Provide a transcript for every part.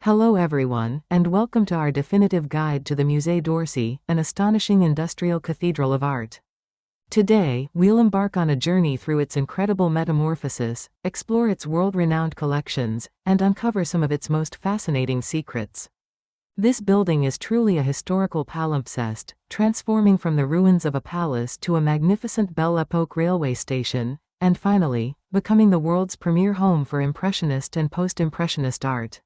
Hello everyone, and welcome to our definitive guide to the Musée d'Orsay, an astonishing industrial cathedral of art. Today, we'll embark on a journey through its incredible metamorphosis, explore its world-renowned collections, and uncover some of its most fascinating secrets. This building is truly a historical palimpsest, transforming from the ruins of a palace to a magnificent Belle Époque railway station, and finally, becoming the world's premier home for Impressionist and Post-Impressionist art.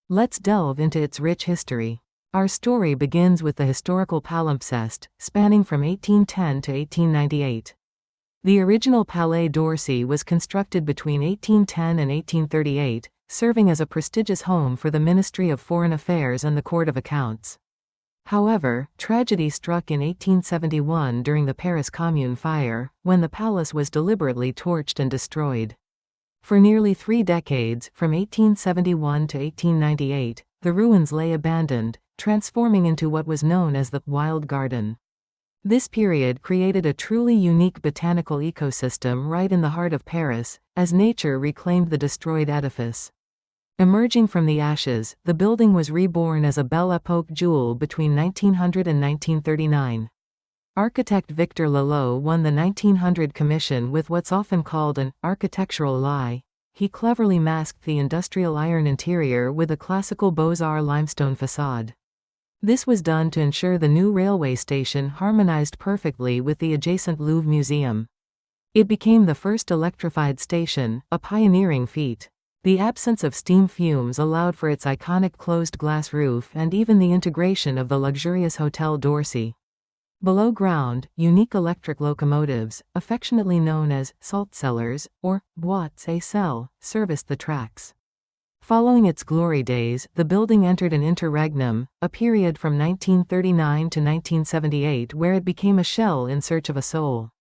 Let's delve into its rich history. Our story begins with the historical palimpsest, spanning from 1810 to 1898. The original Palais d'Orsay was constructed between 1810 and 1838, serving as a prestigious home for the Ministry of Foreign Affairs and the Court of Accounts. However, tragedy struck in 1871 during the Paris Commune fire, when the palace was deliberately torched and destroyed. For nearly 3 decades, from 1871 to 1898, the ruins lay abandoned, transforming into what was known as the Wild Garden. This period created a truly unique botanical ecosystem right in the heart of Paris, as nature reclaimed the destroyed edifice. Emerging from the ashes, the building was reborn as a Belle Époque jewel between 1900 and 1939. Architect Victor Lelot won the 1900 commission with what's often called an architectural lie. He cleverly masked the industrial iron interior with a classical Beaux-Arts limestone facade. This was done to ensure the new railway station harmonized perfectly with the adjacent Louvre Museum. It became the first electrified station, a pioneering feat. The absence of steam fumes allowed for its iconic closed-glass roof and even the integration of the luxurious Hôtel d'Orsay. Below ground, unique electric locomotives, affectionately known as salt cellars, or boîtes à sel, serviced the tracks. Following its glory days, the building entered an interregnum, a period from 1939 to 1978 where it became a shell in search of a soul.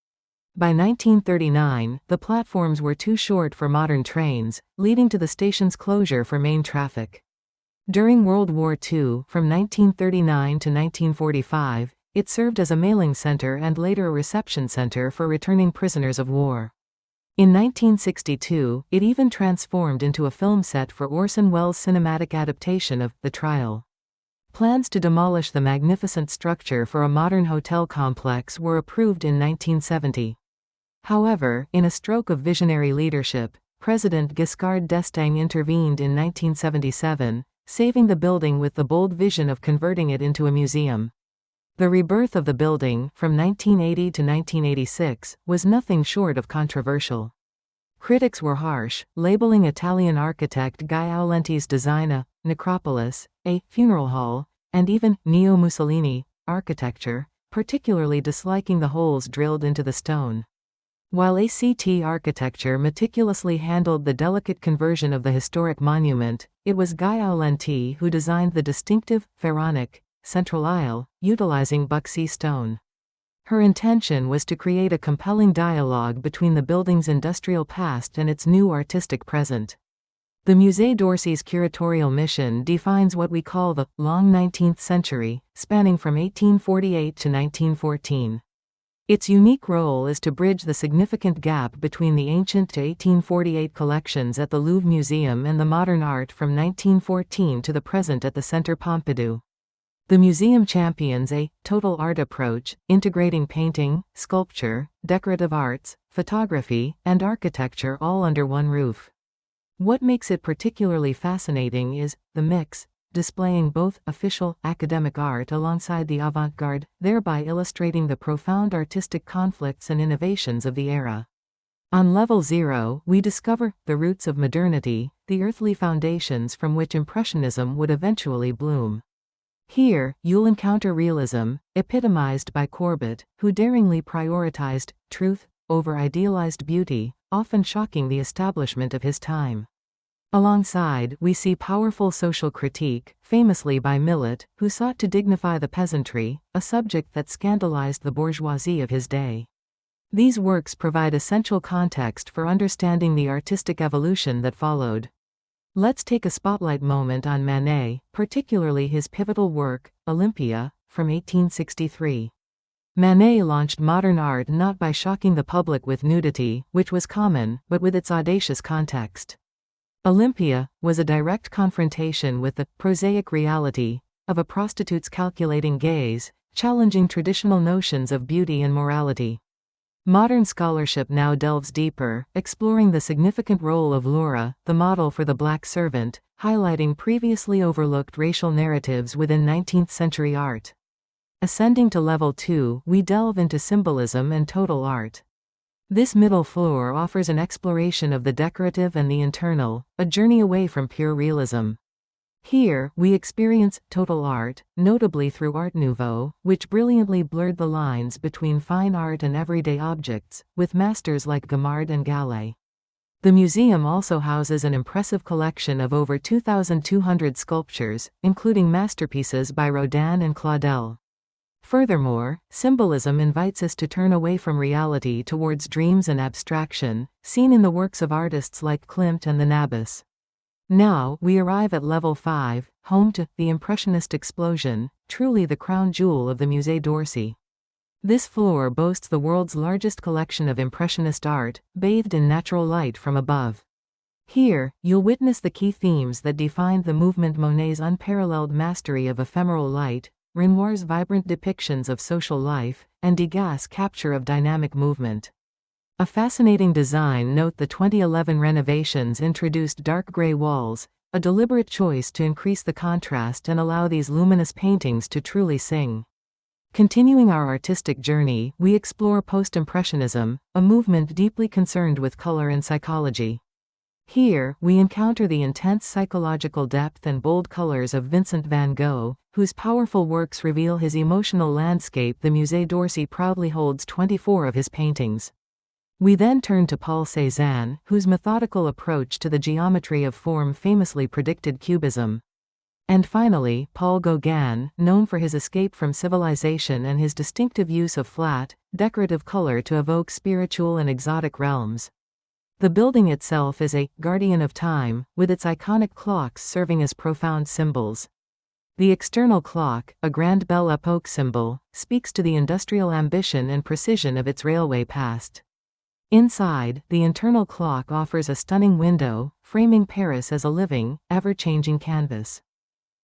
By 1939, the platforms were too short for modern trains, leading to the station's closure for main traffic. During World War II, from 1939 to 1945, it served as a mailing center and later a reception center for returning prisoners of war. In 1962, it even transformed into a film set for Orson Welles' cinematic adaptation of The Trial. Plans to demolish the magnificent structure for a modern hotel complex were approved in 1970. However, in a stroke of visionary leadership, President Giscard d'Estaing intervened in 1977, saving the building with the bold vision of converting it into a museum. The rebirth of the building, from 1980 to 1986, was nothing short of controversial. Critics were harsh, labeling Italian architect Gae Aulenti's design a necropolis, a funeral hall, and even neo-Mussolini architecture, particularly disliking the holes drilled into the stone. While ACT architecture meticulously handled the delicate conversion of the historic monument, it was Gae Aulenti who designed the distinctive, pharaonic, central aisle, utilizing bucksea stone. Her intention was to create a compelling dialogue between the building's industrial past and its new artistic present. The Musée d'Orsay's curatorial mission defines what we call the long 19th century, spanning from 1848 to 1914. Its unique role is to bridge the significant gap between the ancient to 1848 collections at the Louvre Museum and the modern art from 1914 to the present at the Centre Pompidou. The museum champions a total art approach, integrating painting, sculpture, decorative arts, photography, and architecture all under one roof. What makes it particularly fascinating is the mix, displaying both official, academic art alongside the avant-garde, thereby illustrating the profound artistic conflicts and innovations of the era. On level 0, we discover the roots of modernity, the earthly foundations from which Impressionism would eventually bloom. Here, you'll encounter realism, epitomized by Courbet, who daringly prioritized truth over idealized beauty, often shocking the establishment of his time. Alongside, we see powerful social critique, famously by Millet, who sought to dignify the peasantry, a subject that scandalized the bourgeoisie of his day. These works provide essential context for understanding the artistic evolution that followed. Let's take a spotlight moment on Manet, particularly his pivotal work, Olympia, from 1863. Manet launched modern art not by shocking the public with nudity, which was common, but with its audacious context. Olympia was a direct confrontation with the prosaic reality of a prostitute's calculating gaze, challenging traditional notions of beauty and morality. Modern scholarship now delves deeper, exploring the significant role of Laura, the model for the black servant, highlighting previously overlooked racial narratives within 19th-century art. Ascending to level 2, we delve into symbolism and total art. This middle floor offers an exploration of the decorative and the internal, a journey away from pure realism. Here, we experience total art, notably through Art Nouveau, which brilliantly blurred the lines between fine art and everyday objects, with masters like Gomard and Gae. The museum also houses an impressive collection of over 2,200 sculptures, including masterpieces by Rodin and Claudel. Furthermore, symbolism invites us to turn away from reality towards dreams and abstraction, seen in the works of artists like Klimt and the Nabis. Now, we arrive at level 5, home to the Impressionist explosion, truly the crown jewel of the Musée d'Orsay. This floor boasts the world's largest collection of Impressionist art, bathed in natural light from above. Here, you'll witness the key themes that defined the movement: Monet's unparalleled mastery of ephemeral light, Renoir's vibrant depictions of social life, and Degas' capture of dynamic movement. A fascinating design note: the 2011 renovations introduced dark gray walls, a deliberate choice to increase the contrast and allow these luminous paintings to truly sing. Continuing our artistic journey, we explore Post-Impressionism, a movement deeply concerned with color and psychology. Here, we encounter the intense psychological depth and bold colors of Vincent van Gogh, whose powerful works reveal his emotional landscape. The Musée d'Orsay proudly holds 24 of his paintings. We then turn to Paul Cézanne, whose methodical approach to the geometry of form famously predicted Cubism. And finally, Paul Gauguin, known for his escape from civilization and his distinctive use of flat, decorative color to evoke spiritual and exotic realms. The building itself is a guardian of time, with its iconic clocks serving as profound symbols. The external clock, a Grande Belle Époque symbol, speaks to the industrial ambition and precision of its railway past. Inside, the internal clock offers a stunning window, framing Paris as a living, ever-changing canvas.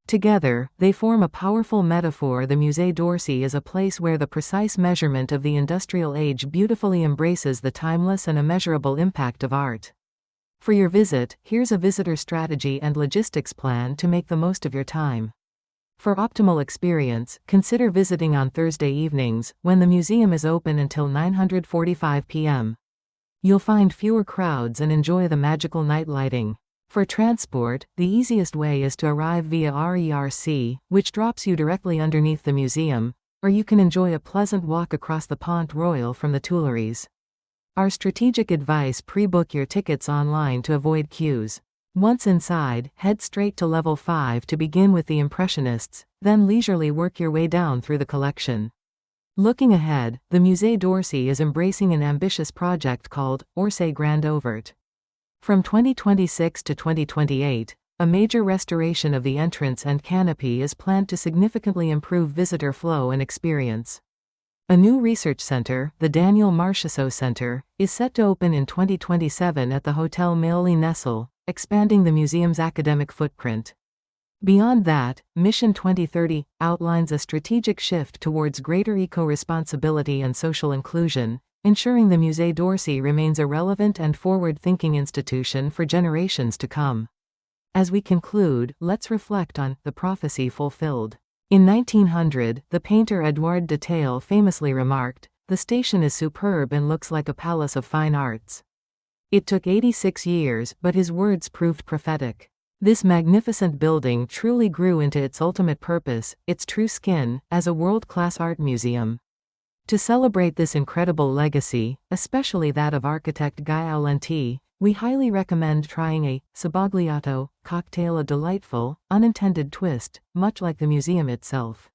Together, they form a powerful metaphor. The Musée d'Orsay is a place where the precise measurement of the industrial age beautifully embraces the timeless and immeasurable impact of art. For your visit, here's a visitor strategy and logistics plan to make the most of your time. For optimal experience, consider visiting on Thursday evenings, when the museum is open until 9:45 p.m. You'll find fewer crowds and enjoy the magical night lighting. For transport, the easiest way is to arrive via RERC, which drops you directly underneath the museum, or you can enjoy a pleasant walk across the Pont Royal from the Tuileries. Our strategic advice: pre-book your tickets online to avoid queues. Once inside, head straight to level 5 to begin with the Impressionists, then leisurely work your way down through the collection. Looking ahead, the Musée d'Orsay is embracing an ambitious project called Orsay Grand Ouvert. From 2026 to 2028, a major restoration of the entrance and canopy is planned to significantly improve visitor flow and experience. A new research center, the Daniel Marchessault Center, is set to open in 2027 at the Hotel Méoli Nessel, expanding the museum's academic footprint. Beyond that, Mission 2030 outlines a strategic shift towards greater eco-responsibility and social inclusion, ensuring the Musée d'Orsay remains a relevant and forward-thinking institution for generations to come. As we conclude, let's reflect on the prophecy fulfilled. In 1900, the painter Édouard de Taille famously remarked, "The station is superb and looks like a palace of fine arts." It took 86 years, but his words proved prophetic. This magnificent building truly grew into its ultimate purpose, its true skin, as a world-class art museum. To celebrate this incredible legacy, especially that of architect Gae Aulenti, we highly recommend trying a Sabagliato cocktail, a delightful, unintended twist, much like the museum itself.